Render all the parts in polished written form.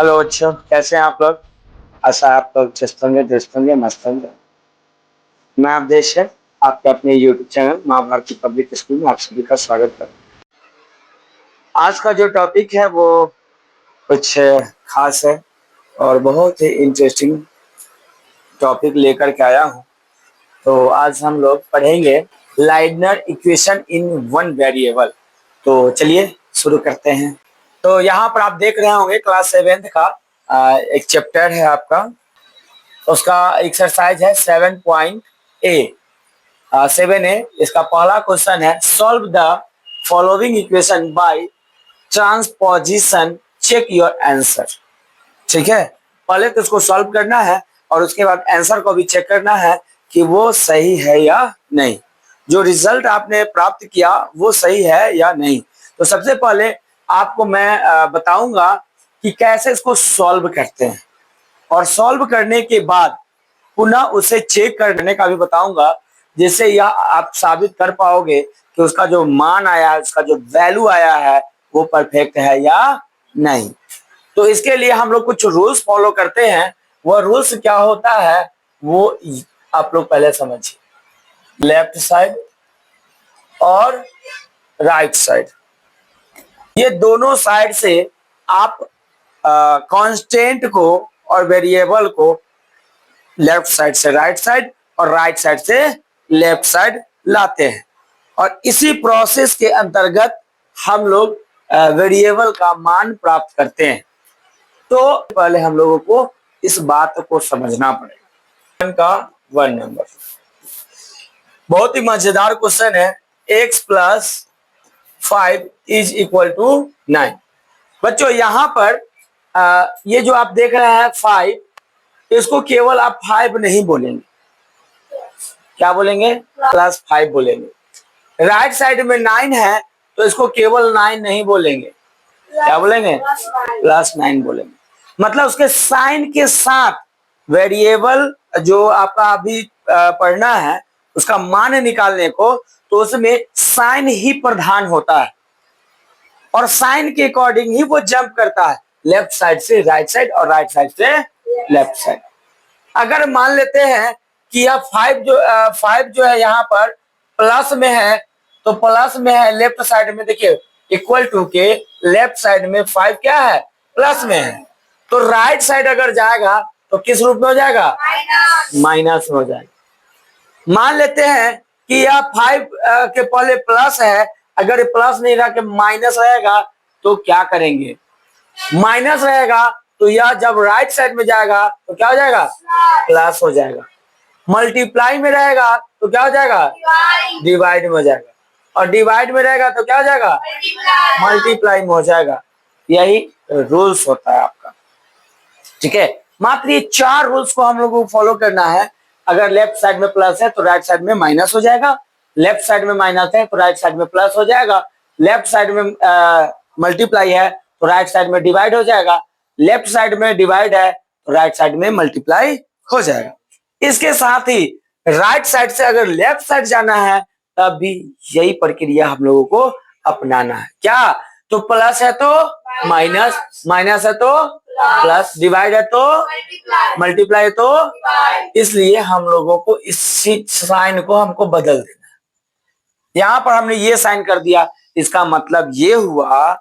Hello बच्चों, कैसे हैं आप लोग। आशा आप लोग चुस्त होंगे, दुरुस्त होंगे, मस्त होंगे। मैं अवधेश है, आपके अपने यूट्यूब चैनल माँ भारती पब्लिक स्कूल में आप सभी का स्वागत करता हूँ। आज का जो टॉपिक है वो कुछ खास है और बहुत ही इंटरेस्टिंग टॉपिक लेकर के आया हूँ। तो आज हम लोग पढ़ेंगे लाइडनर इक्वेशन इन वन वेरिएबल। तो चलिए शुरू करते हैं। तो यहाँ पर आप देख रहे होंगे क्लास 7th का एक चैप्टर है आपका, उसका एक्सरसाइज है 7.A। इसका पहला क्वेश्चन है solve the following equation by transposition, check your answer. ठीक है, पहले तो इसको सॉल्व करना है और उसके बाद आंसर को भी चेक करना है कि वो सही है या नहीं, जो रिजल्ट आपने प्राप्त किया वो सही है या नहीं। तो सबसे पहले आपको मैं बताऊंगा कि कैसे इसको सॉल्व करते हैं और सॉल्व करने के बाद पुनः उसे चेक करने का भी बताऊंगा, जिससे यह आप साबित कर पाओगे कि उसका जो मान आया है, उसका जो वैल्यू आया है वो परफेक्ट है या नहीं। तो इसके लिए हम लोग कुछ रूल्स फॉलो करते हैं। वह रूल्स क्या होता है वो आप लोग पहले समझिए। लेफ्ट साइड और राइट साइड, ये दोनों साइड से आप कांस्टेंट को और वेरिएबल को लेफ्ट साइड से राइट साइड और राइट साइड से लेफ्ट साइड लाते हैं और इसी प्रोसेस के अंतर्गत हम लोग वेरिएबल का मान प्राप्त करते हैं। तो पहले हम लोगों को इस बात को समझना पड़ेगा। का 1 नंबर बहुत ही मजेदार क्वेश्चन है। x plus 5 is equal to 9। बच्चों यहाँ पर ये जो आप देख रहे हैं 5, इसको केवल आप 5 नहीं बोलेंगे, क्या बोलेंगे? प्लस 5 बोलेंगे। राइट साइड में 9 है तो इसको केवल 9 नहीं बोलेंगे, क्या बोलेंगे? प्लस 9 बोलेंगे। मतलब उसके साइन के साथ वेरिएबल जो आपका अभी पढ़ना है उसका मान निकालने को, तो उसमें साइन ही प्रधान होता है और साइन के अकॉर्डिंग ही वो जंप करता है, लेफ्ट साइड से राइट साइड और राइट साइड से लेफ्ट साइड। अगर मान लेते हैं कि यह 5 जो है यहाँ पर प्लस में है, तो प्लस में है लेफ्ट साइड में, देखिए इक्वल टू के लेफ्ट साइड में 5 क्या है? प्लस में है। तो राइट साइड अगर जाएगा तो किस रूप में हो जाएगा? माइनस में हो जाएगा। मान लेते हैं कि यह 5 के पहले प्लस है, अगर प्लस नहीं रहा के माइनस रहेगा तो क्या करेंगे? माइनस रहेगा तो यह जब राइट साइड में जाएगा तो क्या हो जाएगा? प्लस हो जाएगा। मल्टीप्लाई में रहेगा तो क्या हो जाएगा? डिवाइड में हो जाएगा। और डिवाइड में रहेगा तो क्या हो जाएगा? मल्टीप्लाई में हो जाएगा। यही रूल्स होता है आपका। ठीक है, मात्र ये 4 रूल्स को हम लोगों को फॉलो करना है। अगर लेफ्ट साइड में प्लस है तो राइट साइड में माइनस हो जाएगा, लेफ्ट साइड में माइनस है तो राइट साइड में प्लस हो जाएगा, लेफ्ट साइड में मल्टीप्लाई है तो राइट साइड में डिवाइड हो जाएगा, लेफ्ट साइड में डिवाइड है तो राइट साइड में मल्टीप्लाई हो जाएगा। इसके साथ ही राइट साइड से अगर लेफ्ट साइड जाना है तब भी यही प्रक्रिया हम लोगों को अपनाना है। क्या? तो प्लस है तो माइनस, माइनस है तो प्लस, डिवाइड है तो मल्टीप्लाई है तो, इसलिए हम लोगों को इस साइन को हमको बदल देना है। यहाँ पर हमने ये साइन कर दिया, इसका मतलब ये हुआ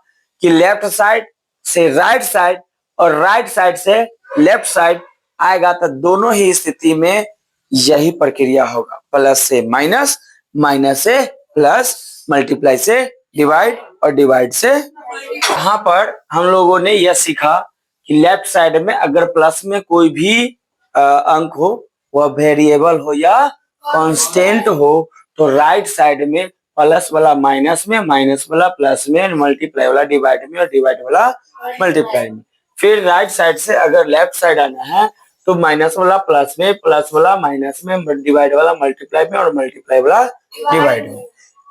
कि लेफ्ट साइड से राइट साइड और राइट साइड से लेफ्ट साइड आएगा तो दोनों ही स्थिति में यही प्रक्रिया होगा। प्लस से माइनस, माइनस से प्लस, मल्टीप्लाई से डिवाइड और डिवाइड से। यहाँ पर हम लोगों ने यह सीखा कि लेफ्ट साइड में अगर प्लस में कोई भी अंक हो, वह वेरिएबल हो या कांस्टेंट हो, तो राइट साइड में प्लस वाला माइनस में, माइनस वाला प्लस में, मल्टीप्लाई वाला डिवाइड में और डिवाइड वाला मल्टीप्लाई में। फिर राइट साइड से अगर लेफ्ट साइड आना है तो माइनस वाला प्लस में, प्लस वाला माइनस में, डिवाइड वाला मल्टीप्लाई में और मल्टीप्लाई वाला डिवाइड में।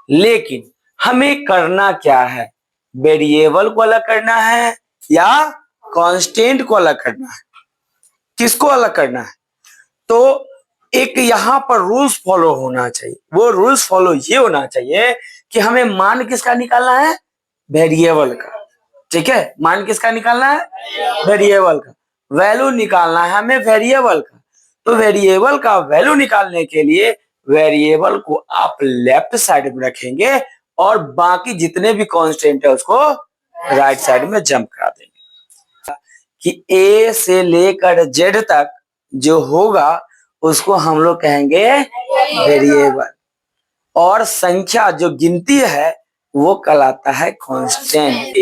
लेकिन हमें करना क्या है? वेरिएबल को अलग करना है या कांस्टेंट को अलग करना है? किसको अलग करना है? तो एक यहाँ पर रूल्स फॉलो होना चाहिए। वो रूल्स फॉलो ये होना चाहिए कि हमें मान किसका निकालना है? वेरिएबल का। ठीक है, मान किसका निकालना है? वेरिएबल का। वैल्यू निकालना है हमें वेरिएबल का। तो वेरिएबल का वैल्यू निकालने के लिए वेरिएबल को आप लेफ्ट साइड में रखेंगे और बाकी जितने भी कांस्टेंट है उसको राइट साइड में जंप करा देंगे कि ए से लेकर जेड तक जो होगा उसको हम लोग कहेंगे वेरिएबल, और संख्या जो गिनती है वो कहलाता है कांस्टेंट।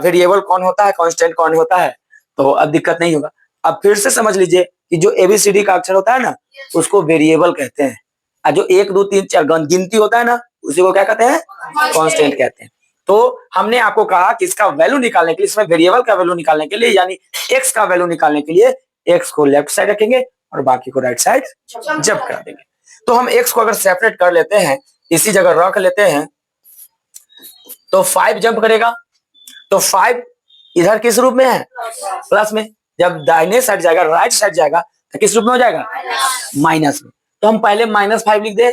वेरिएबल कौन होता है, कांस्टेंट कौन होता है? तो अब दिक्कत नहीं होगा। अब फिर से समझ लीजिए कि जो एबीसीडी का अक्षर होता है ना उसको वेरिएबल कहते हैं, और जो 1 2 3 4 गिनती होता है ना उसी को क्या कहते हैं? कांस्टेंट कहते हैं। तो हमने आपको कहा कि इसका वैल्यू निकालने के लिए, इसमें वेरिएबल का वैल्यू निकालने के लिए यानी एक्स का वैल्यू निकालने के लिए एक्स को लेफ्ट साइड रखेंगे और बाकी को राइट साइड जंप करा देंगे। तो हम एक्स को अगर सेपरेट कर लेते हैं, इसी जगह रख लेते हैं, तो 5 जंप करेगा। तो 5 इधर किस रूप में है? प्लस में। जब दाहिने साइड जाएगा, राइट साइड जाएगा तो किस रूप में हो जाएगा? माइनस में। तो हम पहले -5 लिख दे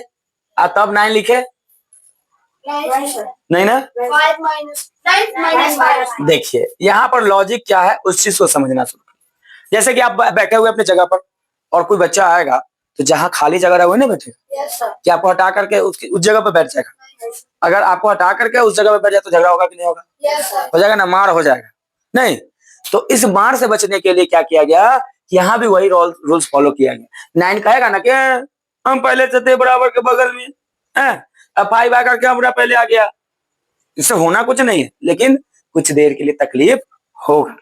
और तब 9 लिखे, नहीं ना? देखिए यहाँ पर लॉजिक क्या है उस चीज को समझना शुरू। जैसे कि आप बैठे हुए अपने जगह पर और कोई बच्चा आएगा तो जहाँ खाली जगह रहे ना बैठेगा, कि आपको हटा करके उसकी उस जगह पर बैठ जाएगा। अगर आपको हटा करके उस जगह पर बैठ जाए तो झगड़ा होगा कि नहीं होगा? हो जाएगा ना, मार हो जाएगा नहीं। तो इस मार से बचने के लिए क्या किया गया कि यहाँ भी वही रूल्स फॉलो किया गया। 9 कहेगा ना कि हम पहले से थे बराबर के बगल में, अब 5 आकर के हमारा पहले आ गया। इससे होना कुछ नहीं है, लेकिन कुछ देर के लिए तकलीफ होगा,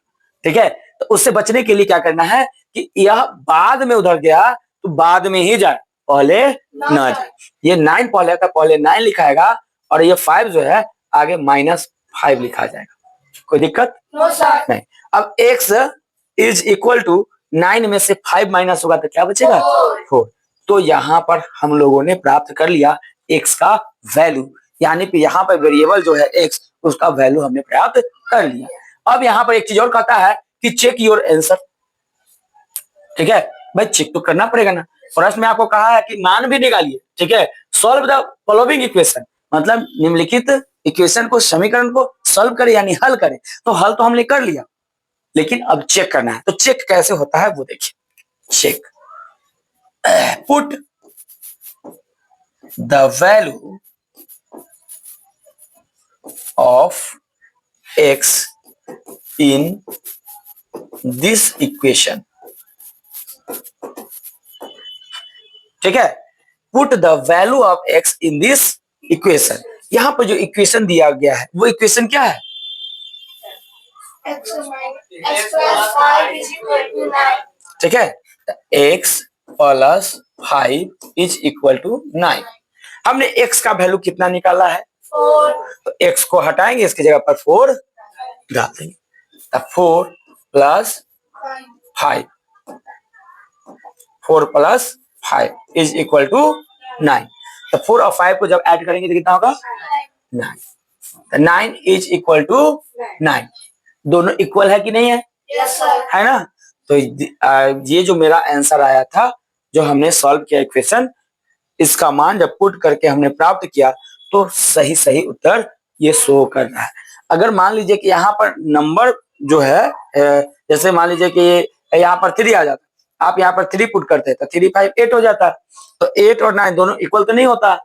ठीक है। तो उससे बचने के लिए क्या करना है कि यह बाद में उधर गया तो बाद में ही जाए, पहले न जाए। ये 9 पहले था, पहले 9 लिखाएगा और ये 5 जो है आगे -5 लिखा जाएगा। कोई दिक्कत नहीं। अब x इज इक्वल टू 9 में से 5 माइनस होगा तो क्या बचेगा? 4। तो यहाँ पर हम लोगों ने प्राप्त कर लिया x का वैल्यू, यानी कि यहाँ पर वेरिएबल जो है x उसका वैल्यू हमने प्राप्त कर लिया। अब यहाँ पर एक चीज और कहता है कि चेक योर आंसर, ठीक है भाई, चेक तो करना पड़ेगा ना। प्रश्न में आपको कहा है कि मान भी निकालिए, ठीक है। सॉल्व द फॉलोइंग इक्वेशन, मतलब निम्नलिखित इक्वेशन को, समीकरण को सॉल्व करें यानी हल करें। तो हल तो हमने कर लिया, लेकिन अब चेक करना है। तो चेक कैसे होता है वो देखिए। Check, put the value of x in this equation, ठीक है। Put the value of x in this equation. यहाँ पर जो इक्वेशन दिया गया है वो इक्वेशन क्या है? ठीक है, x plus 5 is equal to 9। हमने x का वैल्यू कितना निकाला है? 4। तो x को हटाएंगे, इसकी जगह पर 4 डाल देंगे। तब 4 plus 5, 4 plus 5 is equal to 9। तो 4 और 5 को जब ऐड करेंगे तो कितना होगा? 9। तो 9 इज इक्वल टू 9। दोनों इक्वल है कि नहीं है? yes, है ना। तो ये जो मेरा आंसर आया था, जो हमने सॉल्व किया इक्वेशन, इसका मान जब पुट करके हमने प्राप्त किया तो सही सही उत्तर ये शो कर रहा है। अगर मान लीजिए कि यहाँ पर नंबर जो है, जैसे मान लीजिए कि यहाँ पर 3 आ जाता, आप यहाँ पर 3 पुट करते तो 3 5 8 हो जाता। तो 8 और 9 दोनों इक्वल तो नहीं होता,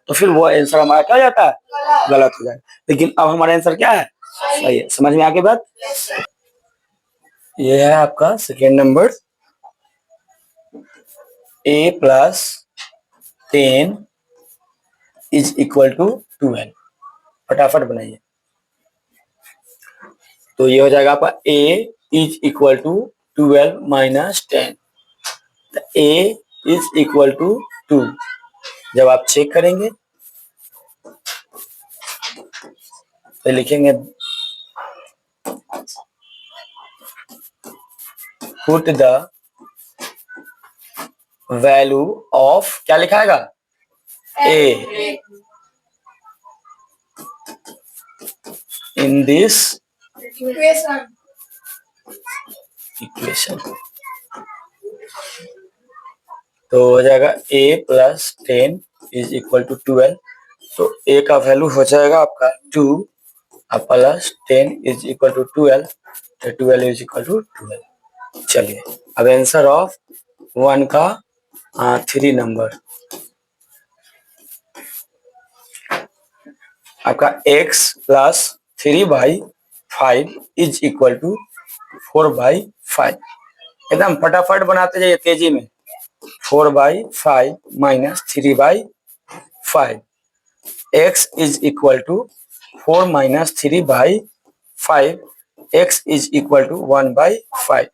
तो फिर वो आंसर हमारा क्या हो जाता है? गलत हो जाएगा। लेकिन अब हमारा आंसर क्या है? सही है। समझ में आ गई बात? ये है आपका second number, a plus 10 is equal to 12। फटाफट बनाइए। तो ये हो जाएगा आपका a is equal to 12 minus 10। a is equal to 2। जब आप चेक करेंगे तो लिखेंगे पुट द वैल्यू ऑफ, क्या लिखाएगा? a in this equation. तो हो जाएगा a plus 10 is equal to 12। तो a का वैल्यू हो जाएगा आपका 2 अब प्लस 10 इज इक्वल टू 12, तो 12 इज इक्वल टू 12। चलिए अब आंसर ऑफ 1 का 3 नंबर आपका x plus 3/5 is equal to 4/5। एकदम फटाफट बनाते जाइए तेजी में। 4/5 minus 3/5, x is equal to 4 minus 3/5, x is equal to 1/5।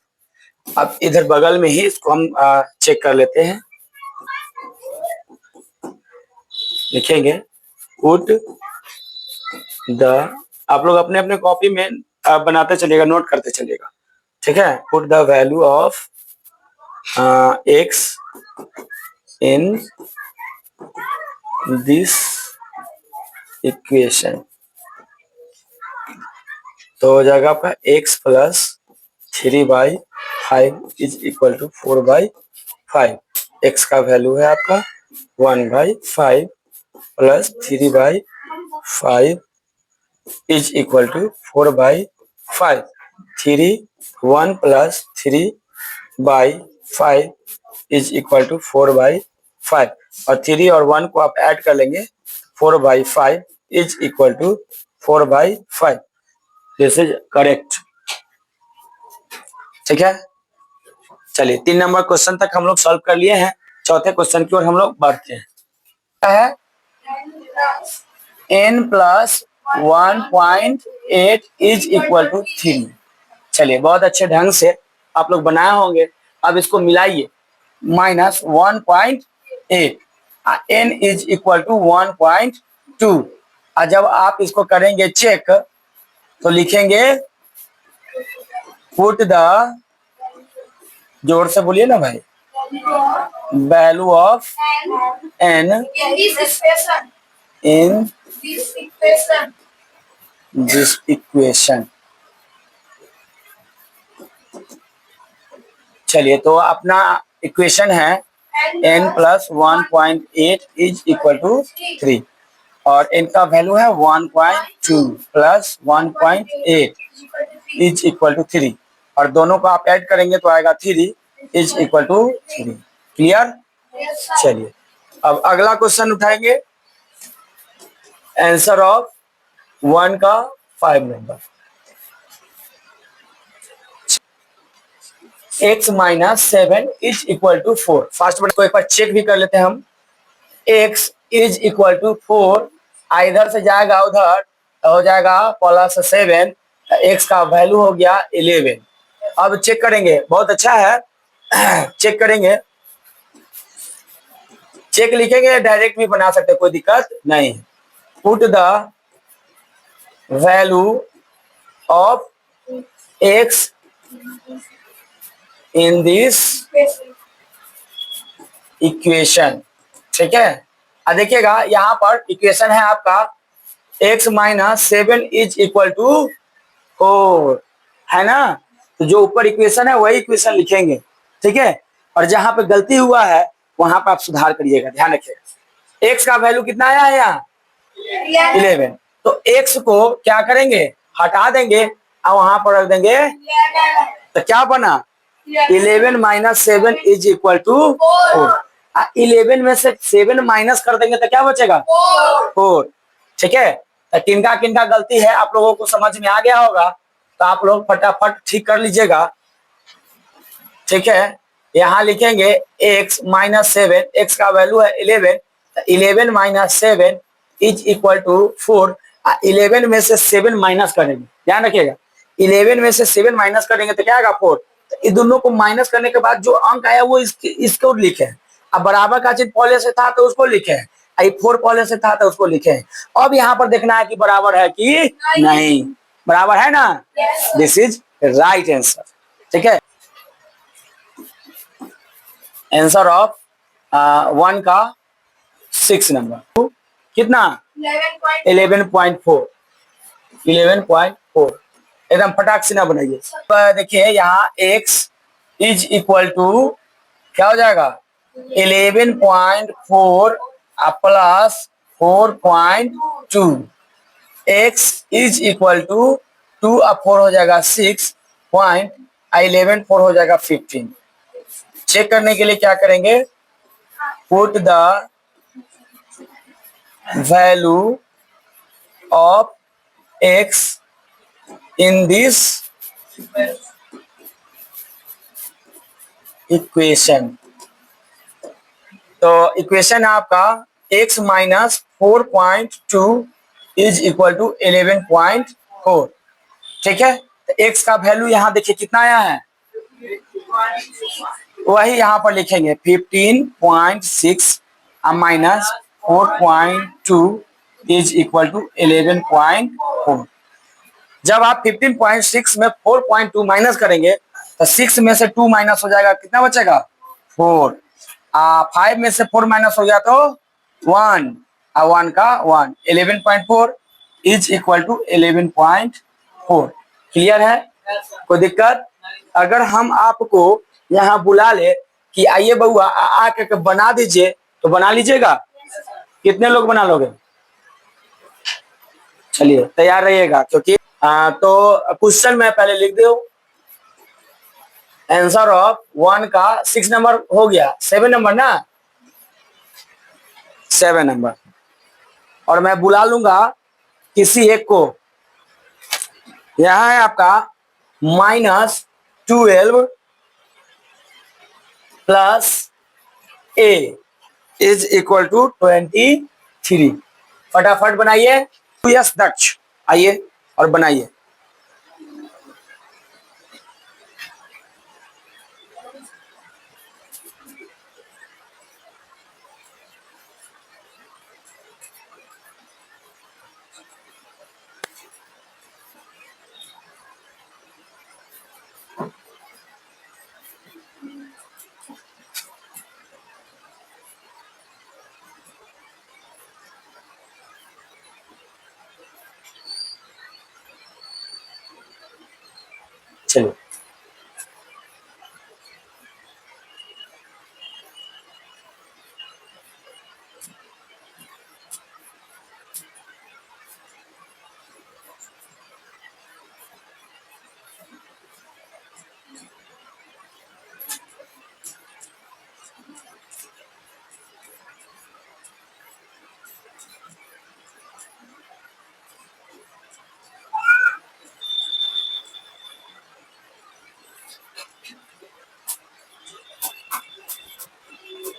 अब इधर बगल में ही इसको हम चेक कर लेते हैं। लिखेंगे पुट द, आप लोग अपने अपने कॉपी में बनाते चलिएगा, नोट करते चलिएगा, ठीक है। Put the value of x in this equation, तो हो जाएगा आपका x plus 3/5 is equal to 4/5। x का वैल्यू है आपका 1/5 plus 3/5 is equal to 4/5। 1 plus 3/5 is equal to 4/5, और 3 और 1 को आप ऐड कर लेंगे, 4/5 is equal to 4/5। This is correct, ठीक है। चलिए 3 नंबर क्वेश्चन तक हम लोग सॉल्व कर लिए हैं। चौथे क्वेश्चन की ओर हम लोग बढ़ते हैं। क्या है? n plus 1.8 is equal to 3। चलिए बहुत अच्छे ढंग से आप लोग बनाए होंगे। अब इसको मिलाइए, minus 1.8, n is equal to 1.2। और जब आप इसको करेंगे चेक तो लिखेंगे पुट द, जोर से बोलिए ना भाई, value of n in this equation. चलिए तो अपना इक्वेशन है n plus 1.8 is equal to 3, और n का वैल्यू है 1.2 प्लस 1.8 इज इक्वल टू 3, और दोनों को आप ऐड करेंगे तो आएगा 3 इज इक्वल टू 3। क्लियर? चलिए अब अगला क्वेश्चन उठाएंगे, आंसर ऑफ 1 का 5 number. x minus 7 is equal to 4। Fast को एक बार चेक भी कर लेते हैं हम। x इज इक्वल टू 4, इधर से जाएगा उधर हो जाएगा प्लस 7, x का वैल्यू हो गया 11। अब चेक करेंगे, बहुत अच्छा है। चेक करेंगे, चेक लिखेंगे, डायरेक्ट भी बना सकते, कोई दिक्कत नहीं। Put the value of x in this equation, ठीक है। अब देखिएगा यहाँ पर इक्वेशन है आपका x minus 7 is equal to 4, है ना। तो जो ऊपर इक्वेशन है वही इक्वेशन लिखेंगे, ठीक है। और जहां पे गलती हुआ है वहां पर आप सुधार करिएगा, ध्यान रखिएगा। x का वैल्यू कितना आया है यहाँ 11, तो x को क्या करेंगे, हटा देंगे और वहां पर रख देंगे, तो क्या बना 11 माइनस 7 इज इक्वल टू 4। 11 में से 7 माइनस कर देंगे तो क्या बचेगा 4, ठीक है। तो किनका किनका गलती है आप लोगों को समझ में आ गया होगा, तो आप लोग फटाफट ठीक कर लीजिएगा, ठीक है। यहाँ लिखेंगे x माइनस 7, x का वैल्यू है 11, तो 11 माइनस 7 इज इक्वल टू 4। 11 में से 7 माइनस करेंगे, ध्यान रखिएगा, 11 में से 7 माइनस करेंगे तो क्या आएगा 4। तो इन दोनों को माइनस करने के बाद जो अंक आया वो इसको लिखे हैं। अब बराबर का चीज पहले से था तो उसको लिखे हैं, 4 पहले से था तो उसको लिखे हैं। अब यहाँ पर देखना है कि बराबर है कि नहीं, बराबर है ना, दिस इज राइट आंसर, ठीक है। आंसर ऑफ 1 का 6 नंबर कितना 11.4, 11.4। एकदम फटाक से ना बनाइए। देखिए यहाँ x इज इक्वल टू क्या हो जाएगा 11.4 plus 4.2। x is equal to 2 अब 4 हो जाएगा 6 पॉइंट 11 4 हो जाएगा 15। चेक करने के लिए क्या करेंगे, put the value of x in this equation. तो इक्वेशन है आपका x minus 4.2 is equal to 11.4। ठीक है, तो x का वैल्यू यहाँ देखिए कितना आया है, वही यहाँ पर लिखेंगे 15.6 माइनस 4.2 इज इक्वल टू 11.4। जब आप 15.6 में 4.2 माइनस करेंगे तो 6 में से 2 माइनस हो जाएगा, कितना बचेगा 4। 5 में से 4 माइनस हो गया तो 1 1 का 1 11.4 इज इक्वल टू 11.4। क्लियर है, कोई दिक्कत? अगर हम आपको यहाँ बुला ले कि आइए बउआ आके बना दीजिए तो बना लीजिएगा? कितने लोग बना लोगे? चलिए तैयार रहिएगा, क्योंकि तो क्वेश्चन मैं पहले लिख दो। आंसर ऑफ 1 का 6 नंबर हो गया, 7 नंबर ना, 7 नंबर। और मैं बुला लूंगा किसी एक को। यहां है आपका -12 plus a is equal to 23। फटाफट बनाइए। यस दक्ष, आइए और बनाइए। चलिए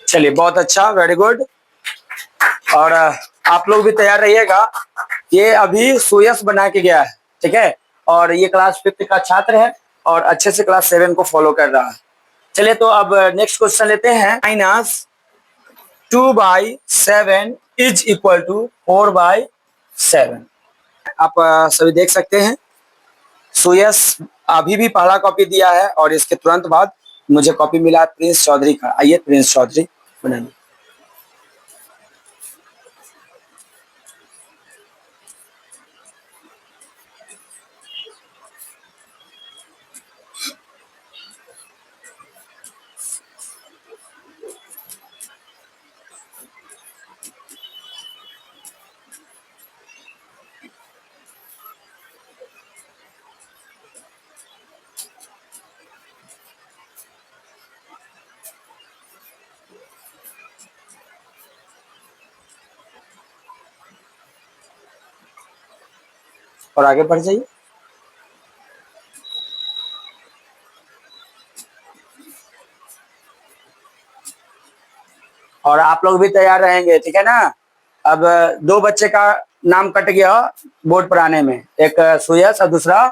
चलिए, बहुत अच्छा, वेरी गुड। और आप लोग भी तैयार रहिएगा। ये अभी सुयश बना के गया है, ठीक है, और ये क्लास 5th का छात्र है और अच्छे से क्लास 7 को फॉलो कर रहा है। चलिए तो अब नेक्स्ट क्वेश्चन लेते हैं। -2/7 इज इक्वल टू 4/7। आप सभी देख सकते हैं सुयश अभी भी पहला कॉपी दिया है और इसके तुरंत बाद मुझे कॉपी मिला प्रिंस चौधरी का। आइए प्रिंस चौधरी बनाइए। और आगे बढ़ जाइए। और आप लोग भी तैयार रहेंगे, ठीक है ना। अब 2 बच्चे का नाम कट गया बोर्ड पर आने में, एक सुयश और दूसरा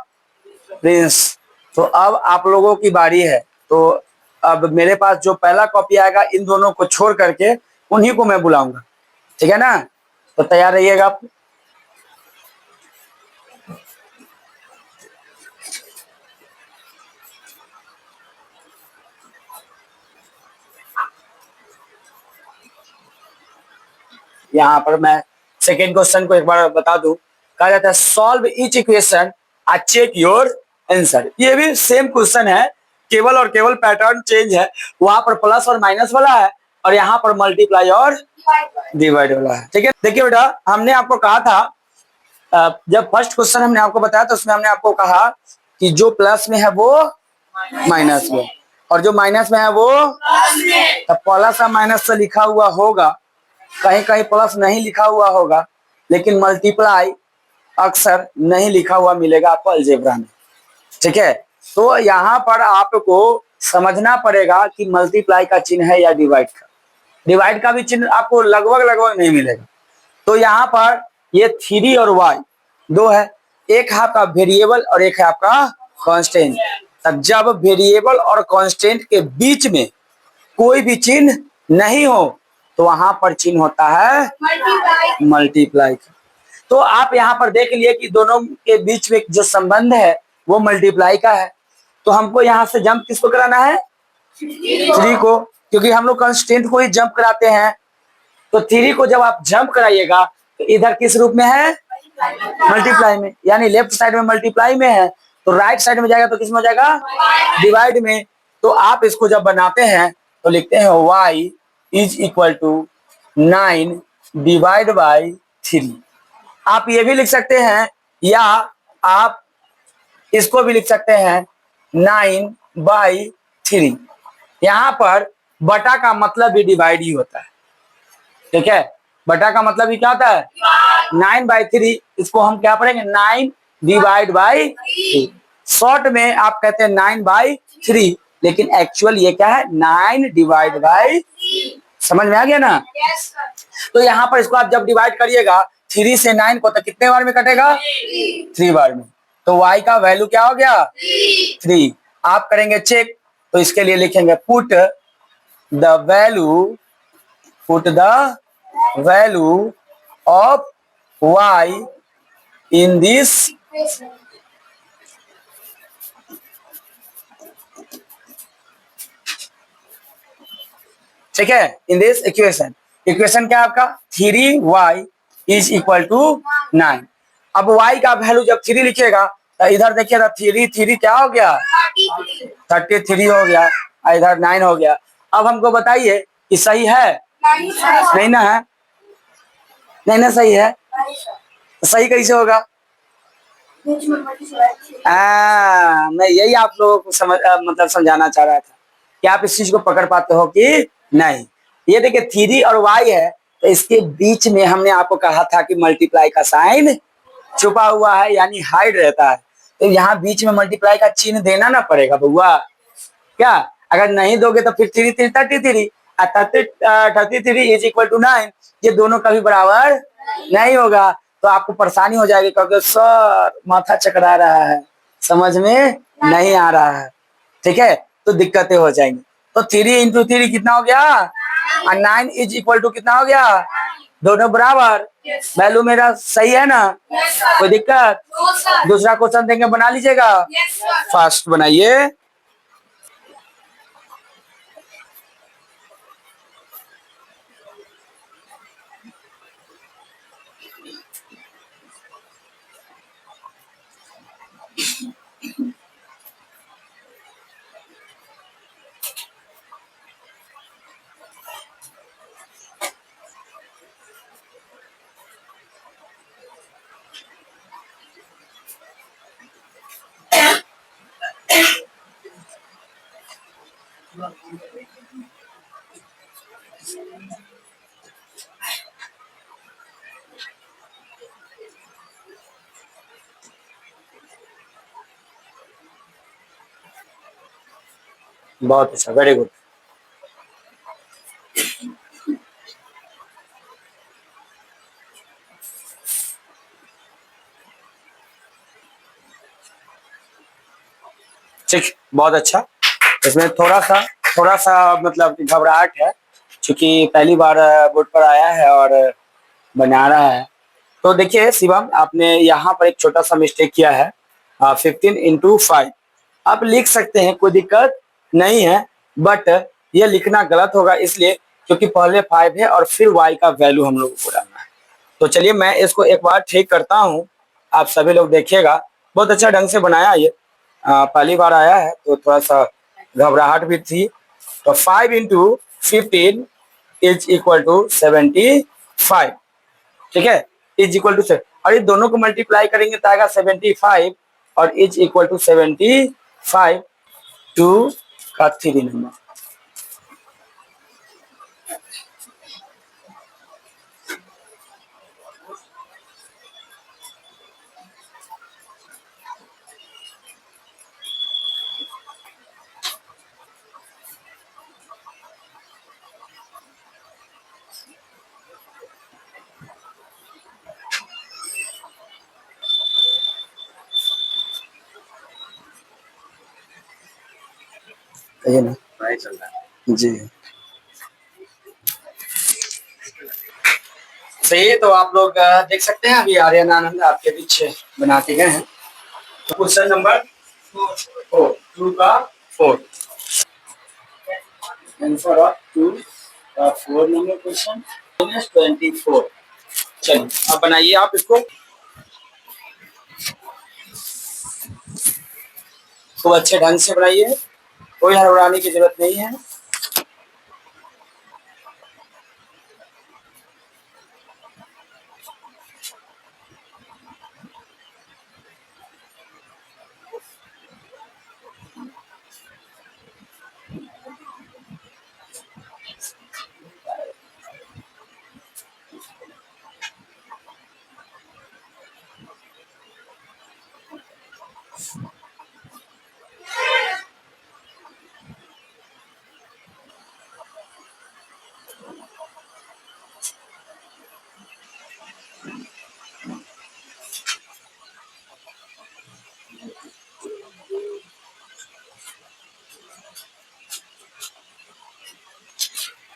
प्रिंस। तो अब आप लोगों की बारी है। तो अब मेरे पास जो पहला कॉपी आएगा इन दोनों को छोड़ करके उन्हीं को मैं बुलाऊंगा, ठीक है ना। तो तैयार रहिएगा आप। यहाँ पर मैं सेकेंड क्वेश्चन को एक बार बता दूं। कहा जाता है solve each equation and check your answer. ये भी सेम क्वेश्चन है, केवल और केवल पैटर्न चेंज है। वहां पर प्लस और माइनस वाला है और यहाँ पर मल्टीप्लाई और डिवाइड वाला है, ठीक है। देखिए बेटा, हमने आपको कहा था जब फर्स्ट क्वेश्चन हमने आपको बताया तो उसमें हमने आपको कहा कि जो प्लस में है वो माइनस में, और जो माइनस में है वो तब प्लस और माइनस से लिखा हुआ होगा, कहीं कहीं प्लस नहीं लिखा हुआ होगा, लेकिन मल्टीप्लाई अक्सर नहीं लिखा हुआ मिलेगा आपको अलजेब्रा में। ठीक है, तो यहाँ पर आपको समझना पड़ेगा कि मल्टीप्लाई का चिन्ह है या डिवाइड का। डिवाइड का भी चिन्ह आपको लगभग लगभग नहीं मिलेगा। तो यहाँ पर ये 3 और y दो है, एक है आपका वेरिएबल और एक है आपका कांस्टेंट। तब जब वेरिएबल और कांस्टेंट के बीच में कोई भी चिन्ह नहीं हो तो वहां पर चिन्ह होता है मल्टीप्लाई का। तो आप यहाँ पर देख लिए कि दोनों के बीच में जो संबंध है वो मल्टीप्लाई का है। तो हमको यहाँ से जंप किसको कराना है? 3 को, क्योंकि हम लोग कांस्टेंट को ही जंप कराते हैं। तो 3 को जब आप जंप कराइएगा तो इधर किस रूप में है? मल्टीप्लाई में, यानी लेफ्ट साइड में मल्टीप्लाई में है, तो राइट साइड में जाएगा तो किस में हो जाएगा? डिवाइड में। तो आप इसको जब बनाते हैं तो लिखते हैं y is equal to 9 divide by 3। आप ये भी लिख सकते हैं या आप इसको भी लिख सकते हैं 9/3। यहाँ पर बटा का मतलब भी डिवाइड ही होता है। ठीक है, बटा का मतलब भी क्या होता है? 9/3। इसको हम क्या पढ़ेंगे? 9 डिवाइड बाई 3। शॉर्ट में आप कहते हैं 9/3, लेकिन एक्चुअल ये क्या है? 9 डिवाइड बाई। समझ में आ गया ना? तो यहाँ पर इसको आप जब डिवाइड करिएगा 3 से 9 को, तो कितने बार में कटेगा? 3 बार में। तो y का वैल्यू क्या हो गया? 3। आप करेंगे चेक, तो इसके लिए लिखेंगे put the value of y in this ठीक है, इन दिस इक्वेशन। इक्वेशन क्या है आपका? 3y is equal to 9। अब y का वैल्यू जब 3 लिखिएगा तो इधर देखिएगा 3 क्या हो गया? 33 हो गया, इधर 9 हो गया। अब हमको बताइए कि सही है? नहीं ना है? नहीं ना सही है? सही कैसे होगा? मैं यही आप लोगों को मतलब समझाना चाह रहा था कि आप इस चीज को पकड़ पाते हो कि नहीं। ये देखिए 3 और y है, तो इसके बीच में हमने आपको कहा था कि मल्टीप्लाई का साइन छुपा हुआ है, यानी हाइड रहता है। तो यहाँ बीच में मल्टीप्लाई का चिन्ह देना ना पड़ेगा बउआ। क्या? अगर नहीं दोगे तो फिर 3 3 33 33 इज इक्वल टू 9, ये दोनों कभी बराबर नहीं होगा। तो आपको परेशानी हो जाएगी, क्योंकि सर माथा चकरा रहा है, समझ में नहीं आ रहा है। ठीक है, तो दिक्कतें हो जाएंगी। तो 3 इंटू 3 कितना हो गया? और 9 इज इक्वल टू कितना हो गया? दोनों बराबर। वैल्यू मेरा सही है ना? कोई दिक्कत? दूसरा क्वेश्चन देंगे, बना लीजिएगा। फास्ट बनाइए। बहुत अच्छा, वेरी गुड। ठीक, बहुत अच्छा। इसमें थोड़ा सा मतलब घबराहट है, क्योंकि पहली बार बोर्ड पर आया है और बना रहा है। तो देखिए शिवम, आपने यहाँ पर एक छोटा सा मिस्टेक किया है। 15 इंटू 5 आप लिख सकते हैं, कोई दिक्कत नहीं है, बट ये लिखना गलत होगा इसलिए क्योंकि पहले 5 है और फिर y का वैल्यू हम लोग को डालना है। तो चलिए मैं इसको एक बार ठीक करता हूँ, आप सभी लोग देखिएगा। बहुत अच्छा ढंग से बनाया ये, पहली बार आया है तो थोड़ा सा घबराहट भी थी। तो 5 इंटू 15 इज इक्वल टू 75। ठीक है, इज इक्वल टू और ये दोनों को मल्टीप्लाई करेंगे तो आएगा 75 और इज इक्वल टू 75 2 का 3 नंबर। कहिए ना चल रहा है जी। सही है, तो आप लोग देख सकते हैं अभी आर्यन आनंद आपके बीच बना के गए हैं। तो क्वेश्चन नंबर 4 2 का 4 आंसर ऑफ 2 का 4 नंबर क्वेश्चन -24। चलिए अब बनाइए आप इसको खूब अच्छे ढंग से बनाइए, कोई हड़बड़ाने की जरूरत नहीं है।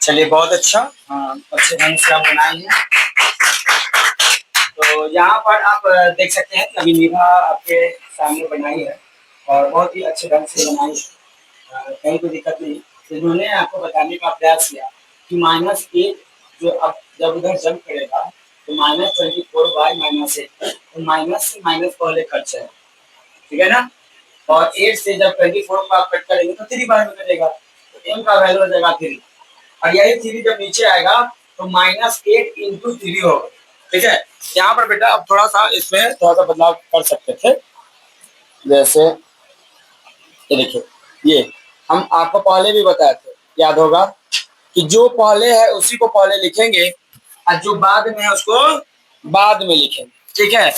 चलिए बहुत अच्छा, अच्छे ढंग से आप बनाए हैं। तो यहाँ पर आप देख सकते हैं अभी निभा आपके सामने बनाई है और बहुत ही अच्छे ढंग से बनाई है, कहीं कोई दिक्कत नहीं। तो इन्होंने आपको बताने का प्रयास किया कि -8 जो अब जब उधर जंप करेगा तो -24/-8, तो माइनस से माइनस पहले कट जाएगा, ठीक है ना। और 8 से जब 24 को आप कट करेंगे तो 3 बार में कटेगा, तो m का वैल्यू हो जाएगा 3 और यही 3 जब नीचे आएगा तो -8 इंटू 3 होगा, ठीक है। यहाँ पर बेटा अब थोड़ा सा इसमें थोड़ा सा बदलाव कर सकते थे, जैसे ये देखिए, ये हम आपको पहले भी बताए थे, याद होगा कि जो पहले है उसी को पहले लिखेंगे और जो बाद में है उसको बाद में लिखेंगे, ठीक है।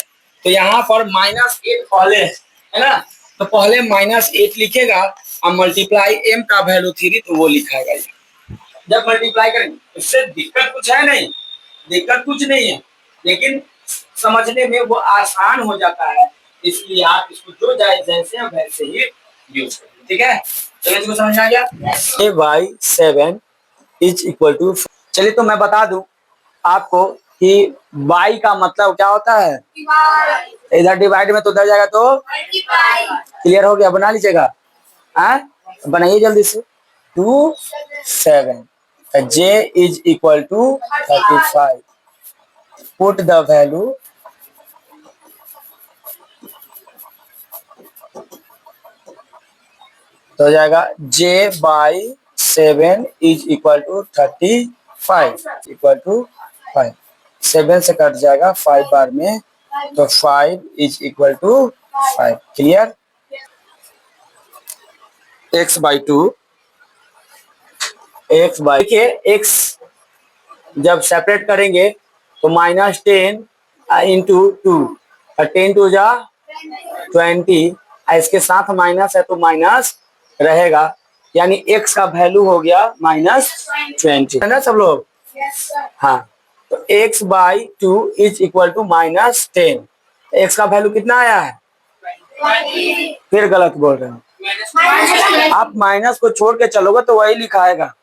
तो यहाँ पर -8 पहले है ना, तो पहले -8 लिखेगा और मल्टीप्लाई m का वैल्यू 3 तो वो लिखाएगा। जब मल्टीप्लाई करेंगे इससे दिक्कत कुछ है नहीं, दिक्कत कुछ नहीं है, लेकिन समझने में वो आसान हो जाता है, इसलिए आप इसको जो जैसे है वैसे ही यूज करें, ठीक है। चलिए इसको समझ आ गया। a/7 इज इक्वल टू, चलिए तो मैं बता दूं आपको कि y का मतलब क्या होता है, इधर डिवाइड में तो उधर जाएगा तो क्लियर हो गया, बना लीजिएगा, बनाइए जल्दी से। 2 7 j is equal to 35, put the value तो हो जाएगा j/7 is equal to 35 equal to 5, 7 से कट जाएगा 5 बार में, तो 5 is equal to 5, clear. x/2 देखिए x जब सेपरेट करेंगे तो -10 इंटू 2 और 10 2 जा 20, इसके साथ माइनस है तो माइनस रहेगा, यानी x का वैल्यू हो गया -20, है ना सब लोग। हाँ, तो x/2 is equal to -10, x का वैल्यू कितना आया है, फिर गलत बोल रहे हैं आप, माइनस को छोड़ के चलोगे तो वही लिखाएगा,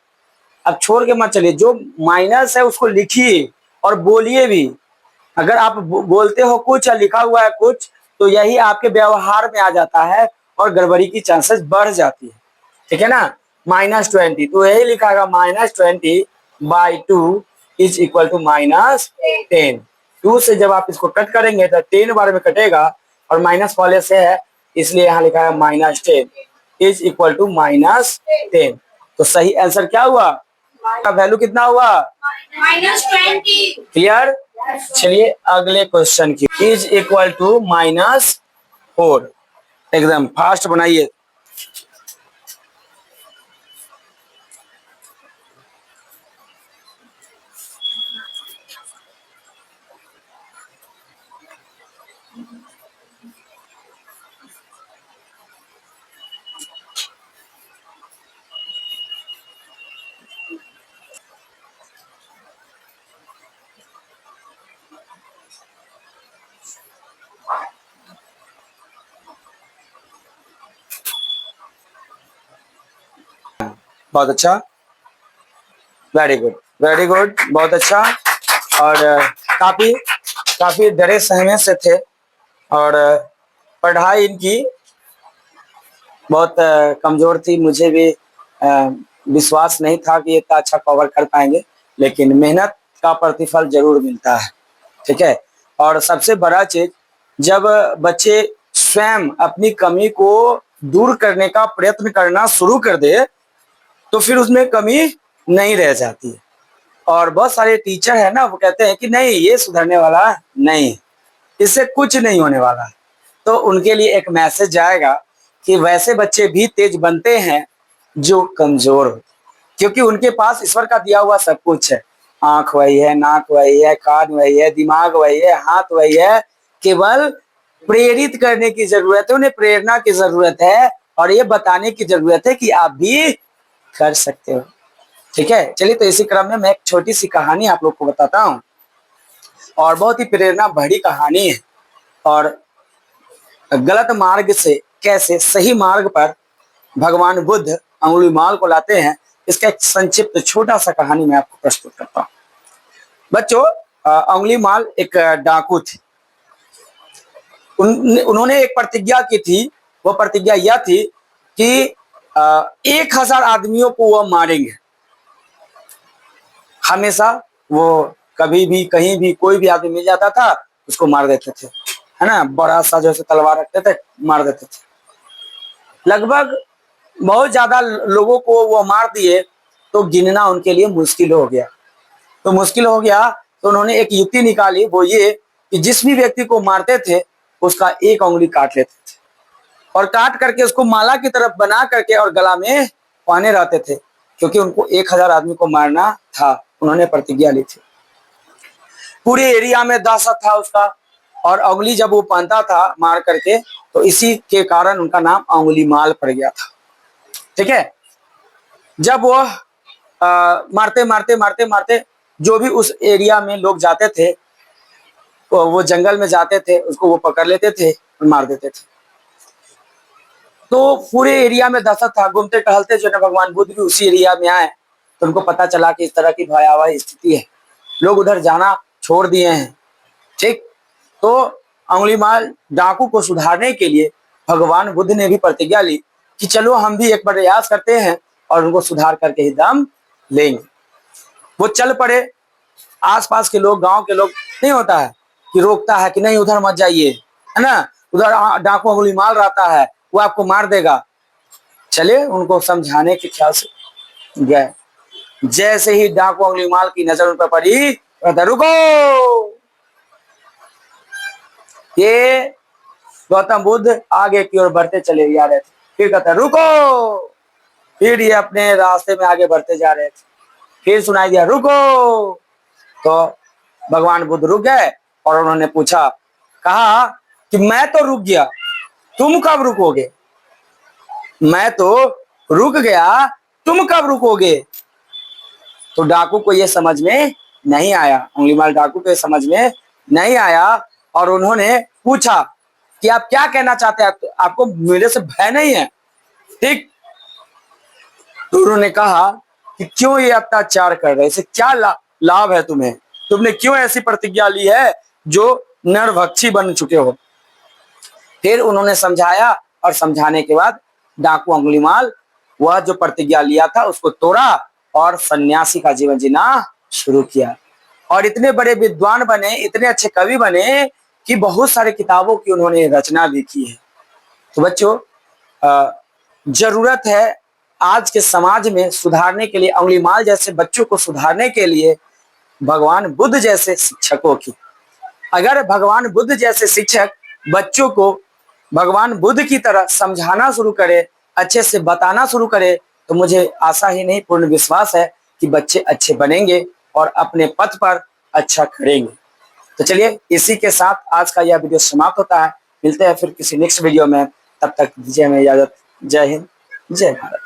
अब छोड़ के मत चलिए, जो माइनस है उसको लिखिए और बोलिए भी। अगर आप बोलते हो कुछ और लिखा हुआ है कुछ तो यही आपके व्यवहार में आ जाता है और गड़बड़ी की चांसेस बढ़ जाती है, ठीक है ना। -20 तो यही लिखाएगा -20/2 इज इक्वल टू -10। 2 से जब आप इसको कट करेंगे तो 10 बार में कटेगा और माइनस पहले से है इसलिए यहाँ लिखा है -10 इज इक्वल टू -10। तो सही आंसर क्या हुआ, का वैल्यू कितना हुआ, -20, क्लियर। चलिए अगले क्वेश्चन की, इज इक्वल टू -4, एकदम फास्ट बनाइए। बहुत अच्छा, वेरी गुड वेरी गुड, बहुत अच्छा। और काफी काफी डरे सहमे से थे, और पढ़ाई इनकी बहुत कमजोर थी। मुझे भी विश्वास नहीं था कि इतना अच्छा कवर कर पाएंगे, लेकिन मेहनत का प्रतिफल जरूर मिलता है। ठीक है। और सबसे बड़ा चीज, जब बच्चे स्वयं अपनी कमी को दूर करने का प्रयत्न करना शुरू कर दे, तो फिर उसमें कमी नहीं रह जाती है। और बहुत सारे टीचर है ना, वो कहते हैं कि नहीं ये सुधरने वाला नहीं, इससे कुछ नहीं होने वाला। तो उनके लिए एक मैसेज जाएगा कि वैसे बच्चे भी तेज बनते हैं जो कमजोर हो, क्योंकि उनके पास ईश्वर का दिया हुआ सब कुछ है। आंख वही है, नाक वही है, कान वही है, दिमाग वही है, हाथ वही है। केवल प्रेरित करने की जरूरत है, उन्हें प्रेरणा की जरूरत है, और ये बताने की जरूरत है कि आप भी कर सकते हो। ठीक है। चलिए, तो इसी क्रम में मैं एक छोटी सी कहानी आप लोग को बताता हूँ, और बहुत ही प्रेरणा भरी कहानी है। और गलत मार्ग से कैसे सही मार्ग पर भगवान बुद्ध अंगुलीमाल को लाते हैं, इसका एक संक्षिप्त छोटा सा कहानी मैं आपको प्रस्तुत करता हूँ। बच्चों, अंगुलीमाल एक डाकू थे। उन्होंने एक प्रतिज्ञा की थी। वो प्रतिज्ञा यह थी कि 1000 आदमियों को वह मारेंगे। हमेशा वो कभी भी कहीं भी कोई भी आदमी मिल जाता था, उसको मार देते थे, है ना। बड़ा सा जैसे तलवार रखते थे, मार देते थे। लगभग बहुत ज्यादा लोगों को वो मार दिए, तो गिनना उनके लिए मुश्किल हो गया। तो उन्होंने एक युक्ति निकाली, वो ये कि जिस भी व्यक्ति को मारते थे उसका एक उंगली काट लेते थे, और काट करके उसको माला की तरफ बना करके और गला में पहने रहते थे, क्योंकि उनको 1000 आदमी को मारना था। उन्होंने प्रतिज्ञा ली थी। पूरे एरिया में दहशत था उसका, और उंगली जब वो पहनता था मार करके, तो इसी के कारण उनका नाम अंगुलीमाल पड़ गया था। ठीक है। जब वो मारते मारते मारते मारते, जो भी उस एरिया में लोग जाते थे, वो जंगल में जाते थे, उसको वो पकड़ लेते थे और मार देते थे। तो पूरे एरिया में दहशत था। घूमते टहलते जो है भगवान बुद्ध भी उसी एरिया में आए, तो उनको पता चला कि इस तरह की भयावह स्थिति है, लोग उधर जाना छोड़ दिए हैं। ठीक। तो अंगुलीमाल डाकू को सुधारने के लिए भगवान बुद्ध ने भी प्रतिज्ञा ली कि चलो हम भी एक प्रयास करते हैं और उनको सुधार करके ही दम लेंगे। वो चल पड़े। आसपास के लोग, गांव के लोग, नहीं होता है कि रोकता है कि नहीं उधर मत जाइए, है ना, उधर डाकू अंगुलीमाल रहता है, वो आपको मार देगा। चले उनको समझाने के ख्याल से गए। जैसे ही डाकू अंगुलीमाल की नजर उन पर पड़ी, कहता रुको। ये गौतम बुद्ध आगे की ओर बढ़ते चले जा रहे थे। फिर कहता रुको। फिर ये अपने रास्ते में आगे बढ़ते जा रहे थे। फिर सुनाई दिया रुको। तो भगवान बुद्ध रुक गए, और उन्होंने पूछा, कहा कि मैं तो रुक गया, तुम कब रुकोगे? मैं तो रुक गया, तुम कब रुकोगे? तो डाकू को यह समझ में नहीं आया, अंगुलीमाल डाकू को समझ में नहीं आया, और उन्होंने पूछा कि आप क्या कहना चाहते हैं, आपको मेरे से भय नहीं है? ठीक। तो उन्होंने कहा कि क्यों ये अत्याचार कर रहे, इसे क्या लाभ है तुम्हें? तुमने क्यों ऐसी प्रतिज्ञा ली है जो नरभक्षी बन चुके हो? फिर उन्होंने समझाया, और समझाने के बाद डाकू अंगुलीमाल वह जो प्रतिज्ञा लिया था उसको तोड़ा, और सन्यासी का जीवन जीना शुरू किया। और इतने बड़े विद्वान बने, इतने अच्छे कवि बने कि बहुत सारे किताबों की उन्होंने रचना भी की है। तो बच्चों, जरूरत है आज के समाज में सुधारने के लिए, अंगुलीमाल जैसे बच्चों को सुधारने के लिए भगवान बुद्ध जैसे शिक्षकों की। अगर भगवान बुद्ध जैसे शिक्षक बच्चों को भगवान बुद्ध की तरह समझाना शुरू करे, अच्छे से बताना शुरू करे, तो मुझे आशा ही नहीं पूर्ण विश्वास है कि बच्चे अच्छे बनेंगे और अपने पथ पर अच्छा करेंगे। तो चलिए इसी के साथ आज का यह वीडियो समाप्त होता है। मिलते हैं फिर किसी नेक्स्ट वीडियो में, तब तक दीजिए हमें इजाजत। जय हिंद, जय भारत।